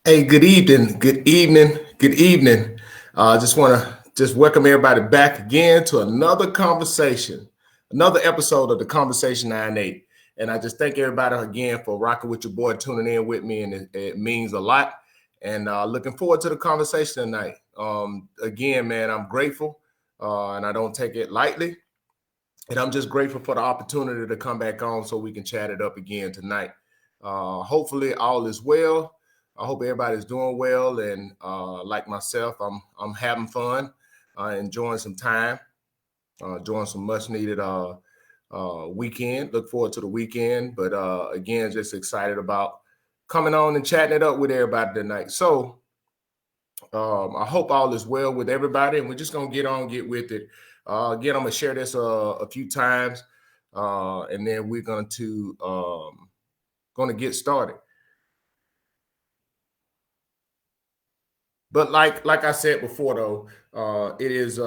Hey, good evening, good evening, good evening. Just want to just welcome everybody back again to another conversation, another episode of the Conversation 98. And I just thank everybody again for rocking with your boy, tuning in with me, and it means a lot. And looking forward to the conversation tonight. Again, man, I'm grateful, and I don't take it lightly. And I'm just grateful for the opportunity to come back on so we can chat it up again tonight. Hopefully, all is well. I hope everybody's doing well, and like myself, I'm having fun, enjoying some time, enjoying some much needed weekend. Look forward to the weekend, but again, just excited about coming on and chatting it up with everybody tonight. So I hope all is well with everybody, and we're just gonna get with it. Again, I'm gonna share this a few times, and then we're going to get started. But like I said before, though, it is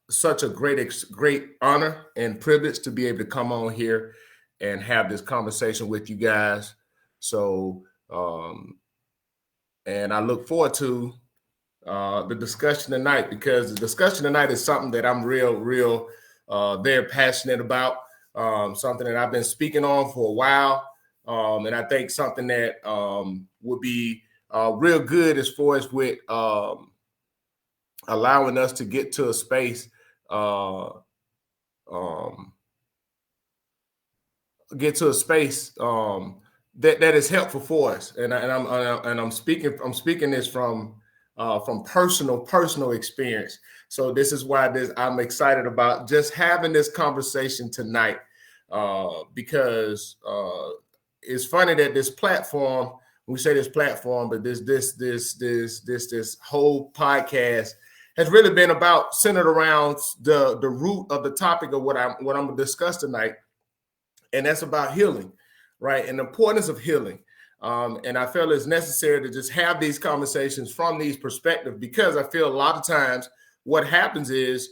such a great honor and privilege to be able to come on here and have this conversation with you guys. So, and I look forward to the discussion tonight, because the discussion tonight is something that I'm real very passionate about. Something that I've been speaking on for a while, and I think something that would be real good as far as with allowing us to get to a space, um, that is helpful for us. And I'm speaking this from personal experience. So this is why I'm excited about just having this conversation tonight, because it's funny that this platform, we say this platform, but this whole podcast has really been about centered around the root of the topic of what I'm going to discuss tonight, and that's about healing, right? And the importance of healing. And I feel it's necessary to just have these conversations from these perspectives, because I feel a lot of times what happens is,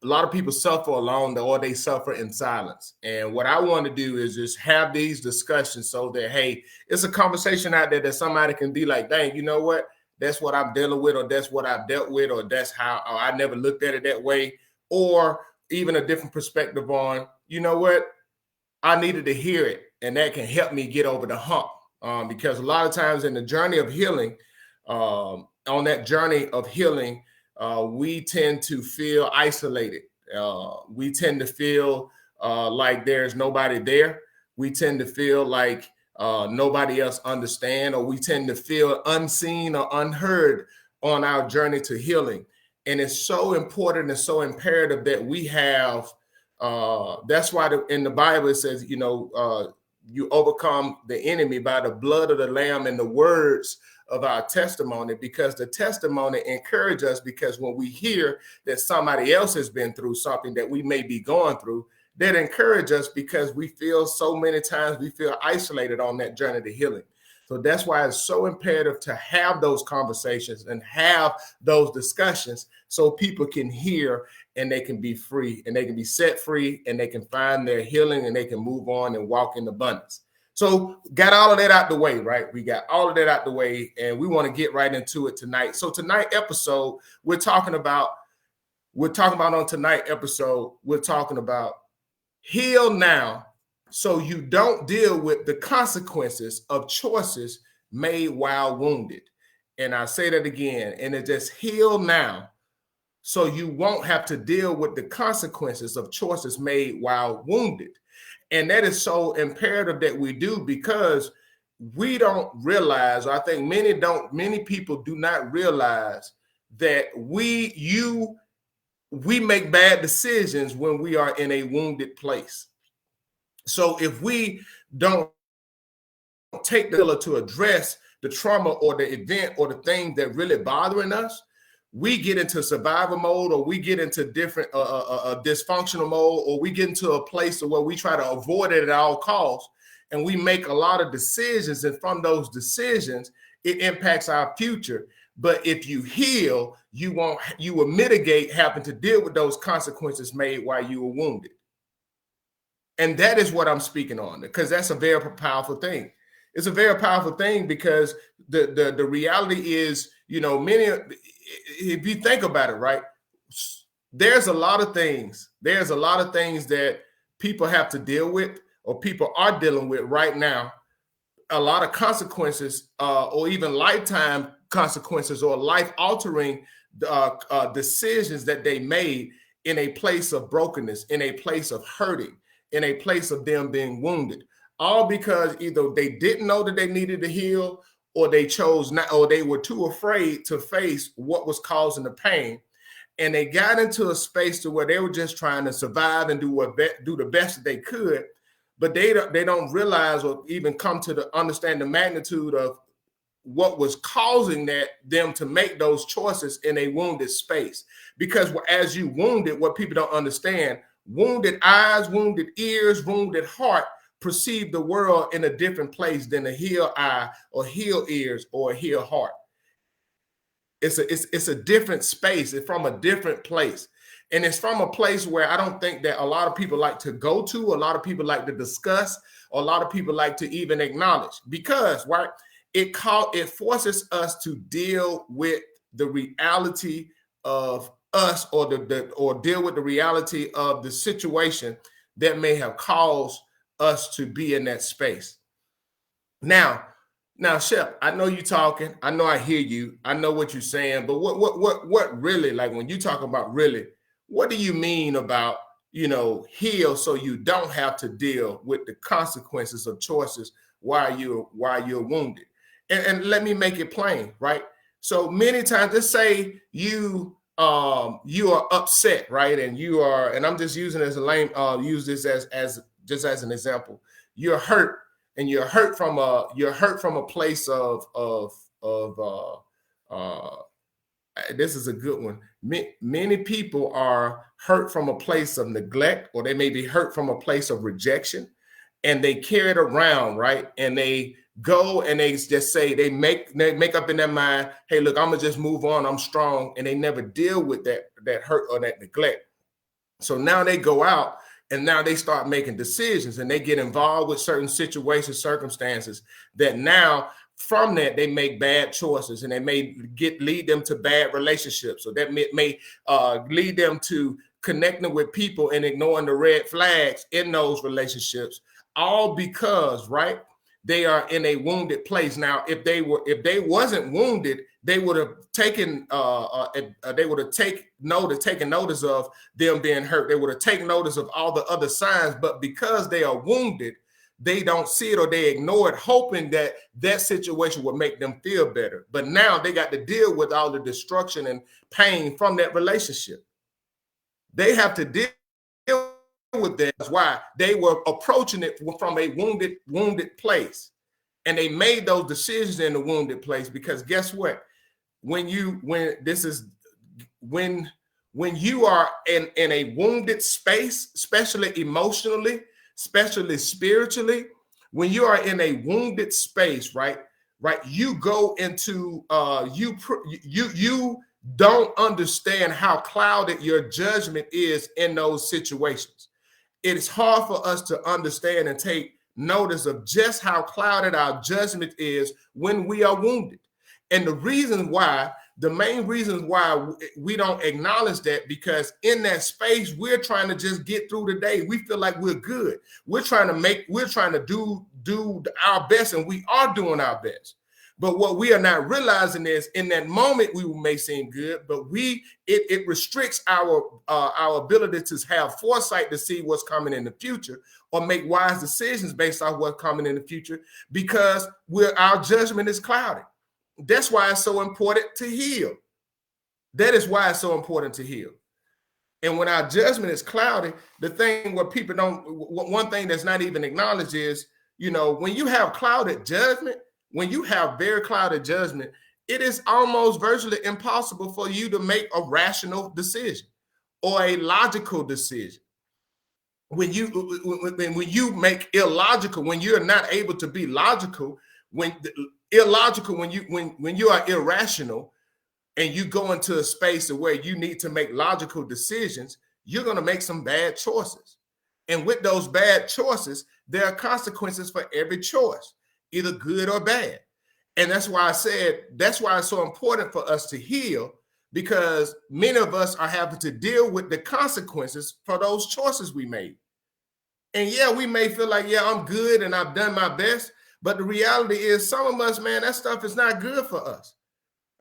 a lot of people suffer alone, or they suffer in silence. And what I want to do is just have these discussions so that, hey, it's a conversation out there that somebody can be like, dang, you know what? That's what I'm dealing with, or that's what I've dealt with, or that's how I never looked at it that way, or even a different perspective on, you know what? I needed to hear it, and that can help me get over the hump. Because a lot of times in the journey of healing, on that journey of healing, we tend to feel isolated. We tend to feel like there's nobody there. We tend to feel like nobody else understands, or we tend to feel unseen or unheard on our journey to healing. And it's so important and so imperative that we have. That's why in the Bible it says, you overcome the enemy by the blood of the Lamb and the words of our testimony, because the testimony encourages us, because when we hear that somebody else has been through something that we may be going through, that encourage us, because we feel so many times we feel isolated on that journey to healing. So that's why it's so imperative to have those conversations and have those discussions so people can hear, and they can be free, and they can be set free, and they can find their healing, and they can move on and walk in abundance. So got all of that out the way, right? We got all of that out the way, and we want to get right into it tonight. So tonight episode, we're talking about heal now, so you don't deal with the consequences of choices made while wounded. And I say that again, and it just heal now, so you won't have to deal with the consequences of choices made while wounded. And that is so imperative that we do, because we don't realize, or I think many people do not realize that we make bad decisions when we are in a wounded place. So if we don't take the to address the trauma or the event or the thing that really bothering us, we get into survival mode, or we get into different dysfunctional mode, or we get into a place where we try to avoid it at all costs, and we make a lot of decisions, and from those decisions it impacts our future. But if you heal, you will mitigate having to deal with those consequences made while you were wounded. And that is what I'm speaking on, because that's a very powerful thing. It's a very powerful thing, because the reality is, you know, if you think about it, right, there's a lot of things that people have to deal with, or people are dealing with right now. A lot of consequences, or even lifetime consequences, or life-altering decisions that they made in a place of brokenness, in a place of hurting, in a place of them being wounded, all because either they didn't know that they needed to heal, or they chose not, or they were too afraid to face what was causing the pain, and they got into a space to where they were just trying to survive and do the best that they could. But they don't realize or even come to understand the magnitude of what was causing them to make those choices in a wounded space. Because as you wounded, what people don't understand, wounded eyes, wounded ears, wounded heart perceive the world in a different place than a healed eye or healed ears or a healed heart. It's a different space. It's from a different place. And it's from a place where I don't think that a lot of people like to go to, a lot of people like to discuss, or a lot of people like to even acknowledge, because, right, it forces us to deal with the reality of us, or deal with the reality of the situation that may have caused us to be in that space. Now, Shep, I know you talking. I know I hear you. I know what you're saying. But what really, like, when you talk about really, what do you mean about, you know, heal so you don't have to deal with the consequences of choices while you're wounded? And let me make it plain, right? So many times, let's say you are upset, right? And I'm just using it as use this as just as an example. You're hurt, and you're hurt from a place of this is a good one. Many people are hurt from a place of neglect, or they may be hurt from a place of rejection, and they carry it around, right? And they go and they just say, they make up in their mind, hey, look, I'm gonna just move on, I'm strong, and they never deal with that hurt or that neglect. So now they go out and now they start making decisions, and they get involved with certain situations, circumstances that now from that they make bad choices, and they may lead them to bad relationships. So that may lead them to connecting with people and ignoring the red flags in those relationships, all because, right, they are in a wounded place. Now, if they wasn't wounded, they would have taken taken notice of them being hurt. They would have taken notice of all the other signs. But because they are wounded, they don't see it, or they ignore it, hoping that situation would make them feel better. But now they got to deal with all the destruction and pain from that relationship. They have to deal with that. That's why they were approaching it from a wounded place, and they made those decisions in the wounded place. Because guess what? When you are in a wounded space, especially emotionally, especially spiritually, when you are in a wounded space, right, you go into you don't understand how clouded your judgment is in those situations. It's hard for us to understand and take notice of just how clouded our judgment is when we are wounded. And the main reasons why we don't acknowledge that, because in that space, we're trying to just get through the day. We feel like we're good. We're trying to do our best, and we are doing our best. But what we are not realizing is, in that moment, we may seem good, but it restricts our ability to have foresight to see what's coming in the future, or make wise decisions based on what's coming in the future, because our judgment is clouded. That's why it's so important to heal. That is why it's so important to heal. And when our judgment is clouded, one thing that's not even acknowledged is, you know, when you have clouded judgment, when you have very clouded judgment, it is almost virtually impossible for you to make a rational decision or a logical decision. When you make illogical, when you're not able to be logical, when you are irrational, and you go into a space where you need to make logical decisions, you're going to make some bad choices. And with those bad choices, there are consequences for every choice, either good or bad. And that's why I said, that's why it's so important for us to heal, because many of us are having to deal with the consequences for those choices we made. And yeah, we may feel like, yeah, I'm good and I've done my best. But the reality is some of us, man, that stuff is not good for us.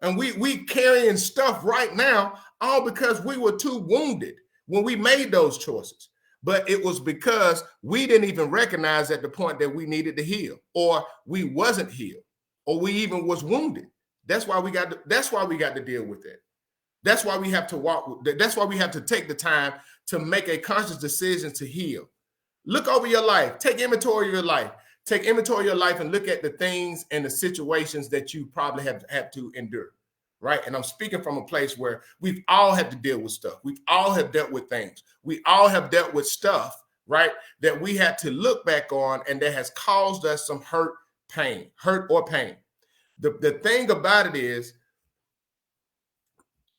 And we carrying stuff right now, all because we were too wounded when we made those choices. But it was because we didn't even recognize at the point that we needed to heal, or we wasn't healed, or we even was wounded. That's why we got to deal with it. That's why we have to walk. That's why we have to take the time to make a conscious decision to heal. Look over your life. Take inventory of your life. Take inventory of your life and look at the things and the situations that you probably have had to endure, right? And I'm speaking from a place where we've all had to deal with stuff. We've all have dealt with things. We all have dealt with stuff, right, that we had to look back on and that has caused us some hurt or pain. The thing about it is,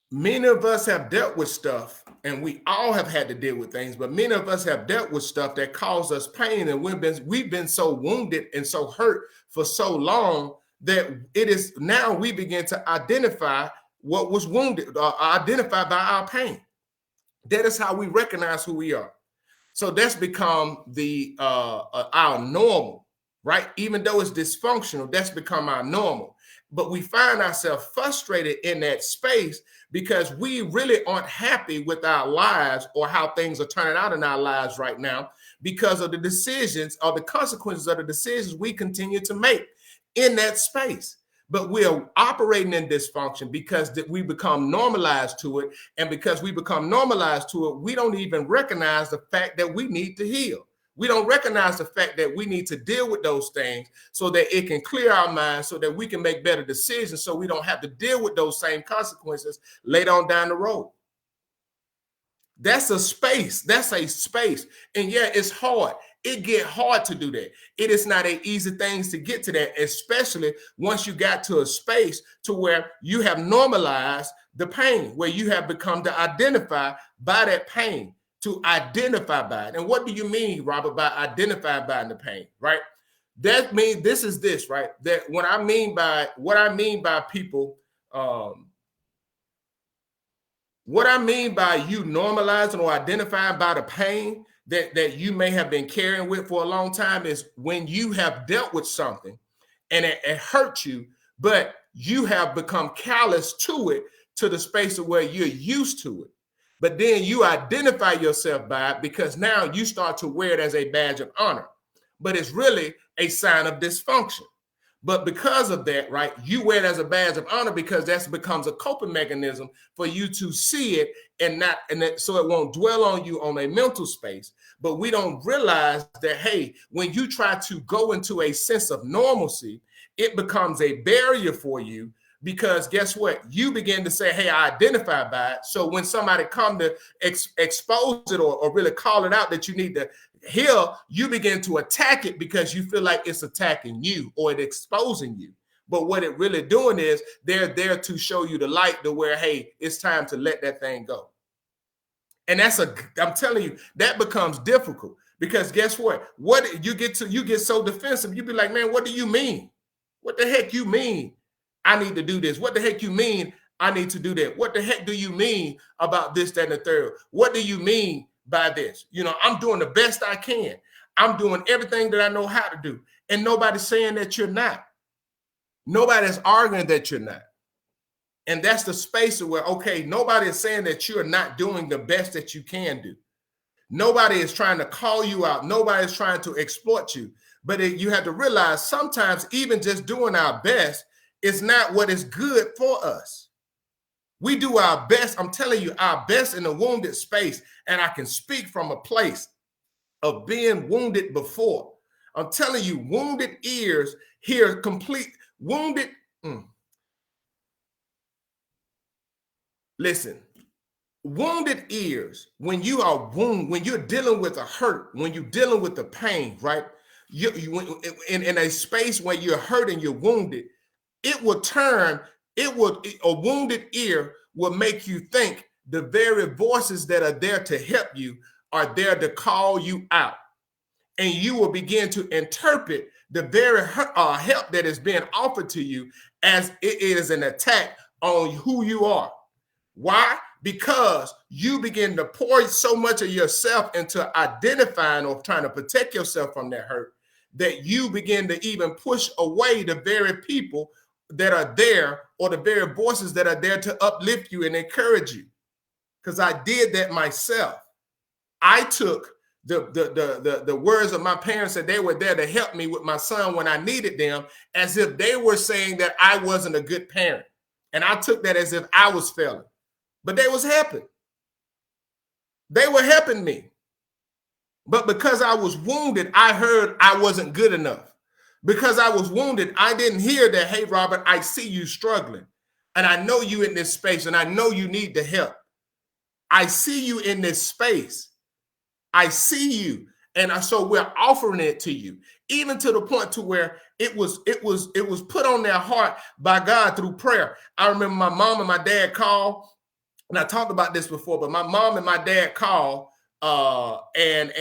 many of us have dealt with stuff, and we all have had to deal with things, but many of us have dealt with stuff that caused us pain, and we've been so wounded and so hurt for so long that it is now we begin to identify what was wounded, identified by our pain. That is how we recognize who we are. So that's become our normal, right? Even though it's dysfunctional, that's become our normal. But we find ourselves frustrated in that space because we really aren't happy with our lives or how things are turning out in our lives right now because of the decisions or the consequences of the decisions we continue to make in that space. But we are operating in dysfunction because we become normalized to it. And because we become normalized to it, we don't even recognize the fact that we need to heal. We don't recognize the fact that we need to deal with those things so that it can clear our minds, so that we can make better decisions, so we don't have to deal with those same consequences later on down the road. That's a space. That's a space. And yeah, it's hard. It get hard to do that. It is not an easy thing to get to that, especially once you got to a space to where you have normalized the pain, where you have become to identify by that pain, to identify by it. And what do you mean, Robert, by identify by the pain, right? That means this, right? That what I mean by people, what I mean by you normalizing or identifying by the pain that you may have been carrying with for a long time is when you have dealt with something and it hurt you, but you have become callous to it, to the space of where you're used to it. But then you identify yourself by it because now you start to wear it as a badge of honor. But it's really a sign of dysfunction. But because of that, right, you wear it as a badge of honor because that becomes a coping mechanism for you to see it so it won't dwell on you on a mental space. But we don't realize that, hey, when you try to go into a sense of normalcy, it becomes a barrier for you. Because guess what? You begin to say, hey, I identify by it. So when somebody come to expose it or really call it out that you need to heal, you begin to attack it because you feel like it's attacking you or it's exposing you. But what it really doing is they're there to show you the light to where, hey, it's time to let that thing go. And I'm telling you, that becomes difficult because guess what? What you get so defensive. You be like, man, what do you mean? What the heck you mean? I need to do this. What the heck you mean I need to do that? What the heck do you mean about this, that, and the third? What do you mean by this? You know, I'm doing the best I can. I'm doing everything that I know how to do. And nobody's saying that you're not. Nobody's arguing that you're not. And that's the space where, okay, nobody is saying that you're not doing the best that you can do. Nobody is trying to call you out. Nobody is trying to exploit you. But you have to realize sometimes even just doing our best is not what is good for us. We do our best. I'm telling you, our best in a wounded space. And I can speak from a place of being wounded before. I'm telling you, wounded ears hear complete wounded. Listen, wounded ears, when you're dealing with a hurt, when you're dealing with the pain, right? You in a space where you're hurt and you're wounded, a wounded ear will make you think the very voices that are there to help you are there to call you out. And you will begin to interpret the very help that is being offered to you as it is an attack on who you are. Why? Because you begin to pour so much of yourself into identifying or trying to protect yourself from that hurt that you begin to even push away the very people that are there or the very voices that are there to uplift you and encourage you. Because I did that myself. I took the words of my parents that they were there to help me with my son when I needed them, as if they were saying that I wasn't a good parent. And I took that as if I was failing. But they was helping. They were helping me. But because I was wounded, I heard I wasn't good enough. Because I was wounded, I didn't hear that, hey, Robert, I see you struggling. And I know you in this space, and I know you need the help. I see you in this space. I see you. And so we're offering it to you, even to the point to where it was put on their heart by God through prayer. I remember my mom and my dad called, and I talked about this before, but my mom and my dad called and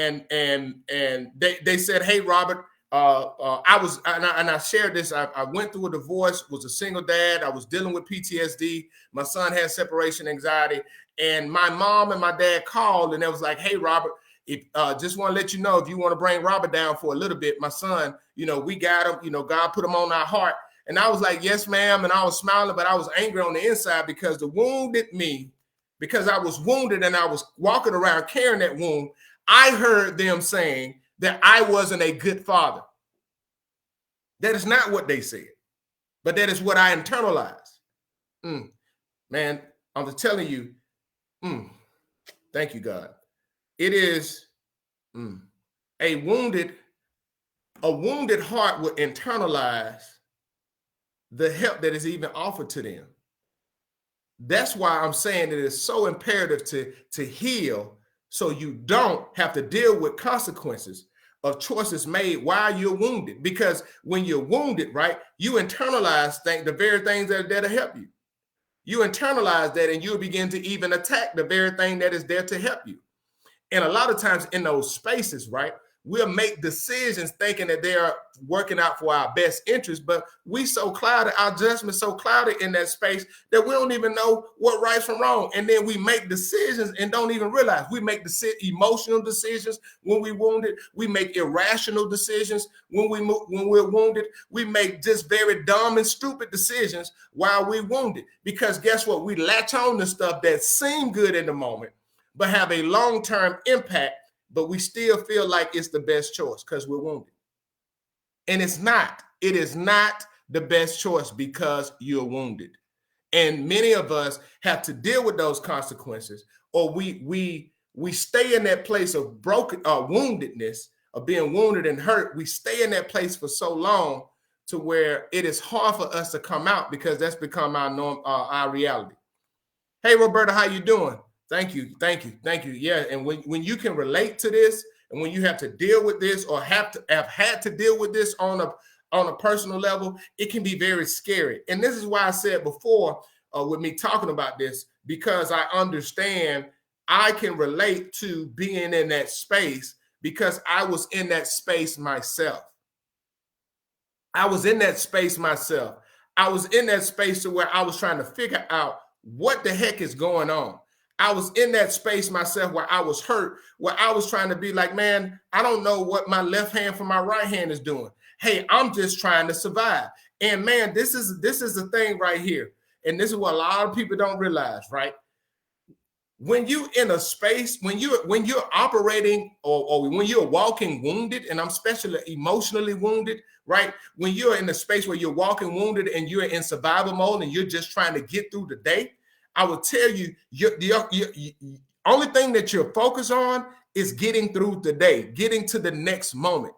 they said, hey, Robert, I shared this. I went through a divorce, was a single dad. I was dealing with PTSD. My son had separation anxiety. And my mom and my dad called, and they was like, hey, Robert, if just want to let you know, if you want to bring Robert down for a little bit, my son, we got him, God put him on our heart. And I was like, yes, ma'am. And I was smiling, but I was angry on the inside because the wounded me, because I was wounded and I was walking around carrying that wound. I heard them saying that I wasn't a good father. That is not what they said, but that is what I internalized. Man, I'm just telling you, thank you, God. It is a wounded heart will internalize the help that is even offered to them. That's why I'm saying it is so imperative to heal so you don't have to deal with consequences of choices made while you're wounded. Because when you're wounded, right, you internalize the very things that are there to help you. You internalize that and you'll begin to even attack the very thing that is there to help you. And a lot of times in those spaces, right, we'll make decisions thinking that they are working out for our best interest, but we so clouded, our judgment so clouded in that space that we don't even know what right from wrong. And then we make decisions and don't even realize. We make emotional decisions when we're wounded. We make irrational decisions when we're wounded. We make just very dumb and stupid decisions while we're wounded. Because guess what? We latch on to stuff that seem good in the moment, but have a long-term impact, but we still feel like it's the best choice because we're wounded. And it's not. It is not the best choice because you're wounded. And many of us have to deal with those consequences, or we stay in that place of broken woundedness, of being wounded and hurt. We stay in that place for so long to where it is hard for us to come out because that's become our norm, our reality. Hey, Roberta, how you doing? Thank you. Yeah, and when you can relate to this, and when you have to deal with this, or have had to deal with this on a personal level, it can be very scary. And this is why I said before, with me talking about this, because I understand I can relate to being in that space because I was in that space myself. I was in that space myself. I was in that space to where I was trying to figure out what the heck is going on. I was in that space myself where I was hurt, where I was trying to be like, man, I don't know what my left hand from my right hand is doing. Hey, I'm just trying to survive. And man, this is the thing right here. And this is what a lot of people don't realize, right? When you in a space, when you're operating or when you're walking wounded, and I'm especially emotionally wounded, right? When you're in a space where you're walking wounded and you're in survival mode and you're just trying to get through the day, I will tell you, the only thing that you're focused on is getting through the day, getting to the next moment.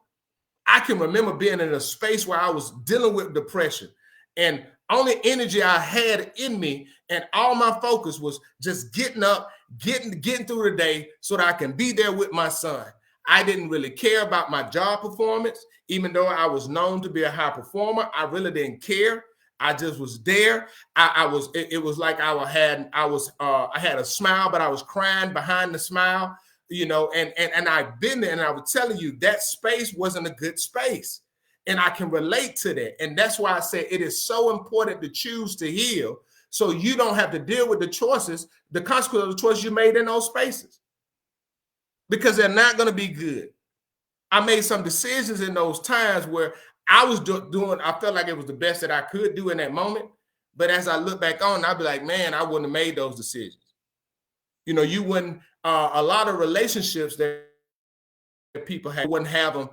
I can remember being in a space where I was dealing with depression, and only energy I had in me and all my focus was just getting up, getting through the day so that I can be there with my son. I didn't really care about my job performance, even though I was known to be a high performer. I really didn't care. I just was there. It was like I had a smile, but I was crying behind the smile, and I've been there, and I was telling you that space wasn't a good space. And I can relate to that. And that's why I say it is so important to choose to heal, so you don't have to deal with the choices, the consequences of the choices you made in those spaces, because they're not going to be good. I made some decisions in those times where I was doing, I felt like it was the best that I could do in that moment. But as I look back on, I'd be like, man, I wouldn't have made those decisions. You know, you wouldn't, a lot of relationships that people have, wouldn't have them.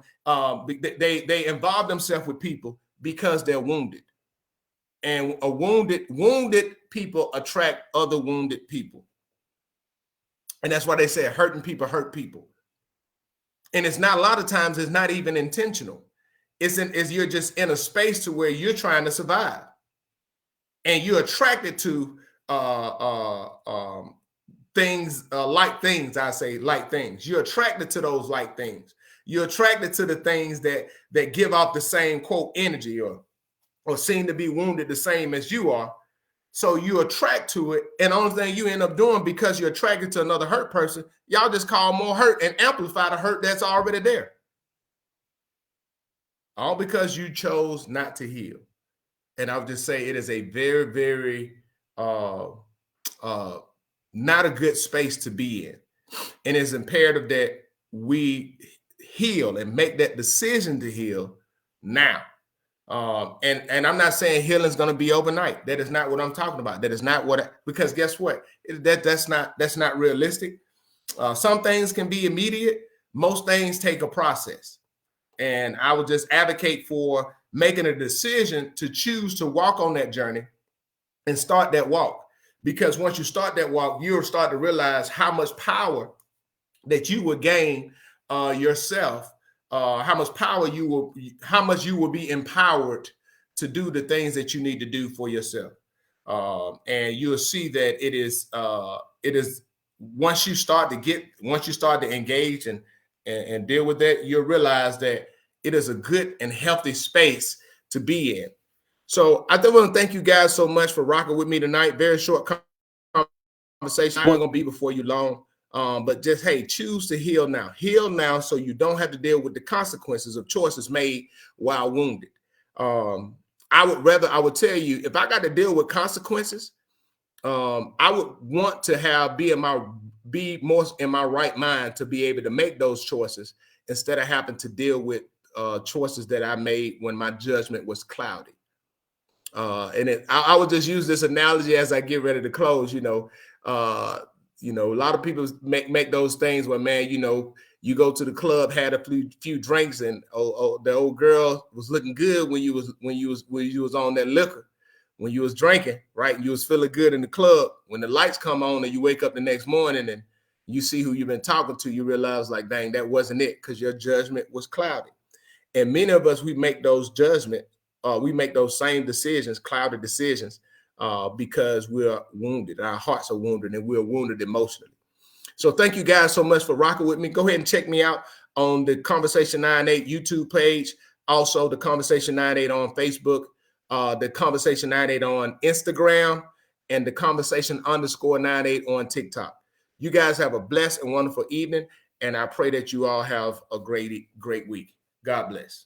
They involve themselves with people because they're wounded. And wounded people attract other wounded people. And that's why they say hurting people hurt people. And it's not, a lot of times it's not even intentional. It's you're just in a space to where you're trying to survive, and you're attracted to things, like things. I say like things. You're attracted to those like things. You're attracted to the things that give off the same quote energy or seem to be wounded the same as you are. So you attract to it, and the only thing you end up doing, because you're attracted to another hurt person, y'all just call more hurt and amplify the hurt that's already there. All because you chose not to heal. And I would just say it is a very, very not a good space to be in. And it's imperative that we heal and make that decision to heal now. And I'm not saying healing is going to be overnight. That is not what I'm talking about. That is not because guess what? That's not realistic. Some things can be immediate. Most things take a process. And I would just advocate for making a decision to choose to walk on that journey and start that walk. Because once you start that walk, you'll start to realize how much power that you will gain yourself. How much you will be empowered to do the things that you need to do for yourself. And you'll see that it is once you start to engage and deal with that, you'll realize that it is a good and healthy space to be in. So I want to thank you guys so much for rocking with me tonight. Very short conversation. I wasn't going to be before you long. But just, hey, choose to heal now. Heal now so you don't have to deal with the consequences of choices made while wounded. I would tell you, if I got to deal with consequences, I would want to be more in my right mind to be able to make those choices instead of having to deal with choices that I made when my judgment was cloudy. I would just use this analogy as I get ready to close. A lot of people make those things where, man, you go to the club, had a few drinks, and the old girl was looking good when you was on that liquor, when you was drinking, right? You was feeling good in the club. When the lights come on and you wake up the next morning and you see who you've been talking to, you realize, like, dang, that wasn't it, because your judgment was cloudy. And many of us, we make those same decisions, clouded decisions, because we're wounded. Our hearts are wounded, and we're wounded emotionally. So thank you guys so much for rocking with me. Go ahead and check me out on the Conversation 98 YouTube page. Also, the Conversation 98 on Facebook, the Conversation 98 on Instagram, and the Conversation _98 on TikTok. You guys have a blessed and wonderful evening, and I pray that you all have a great week. God bless.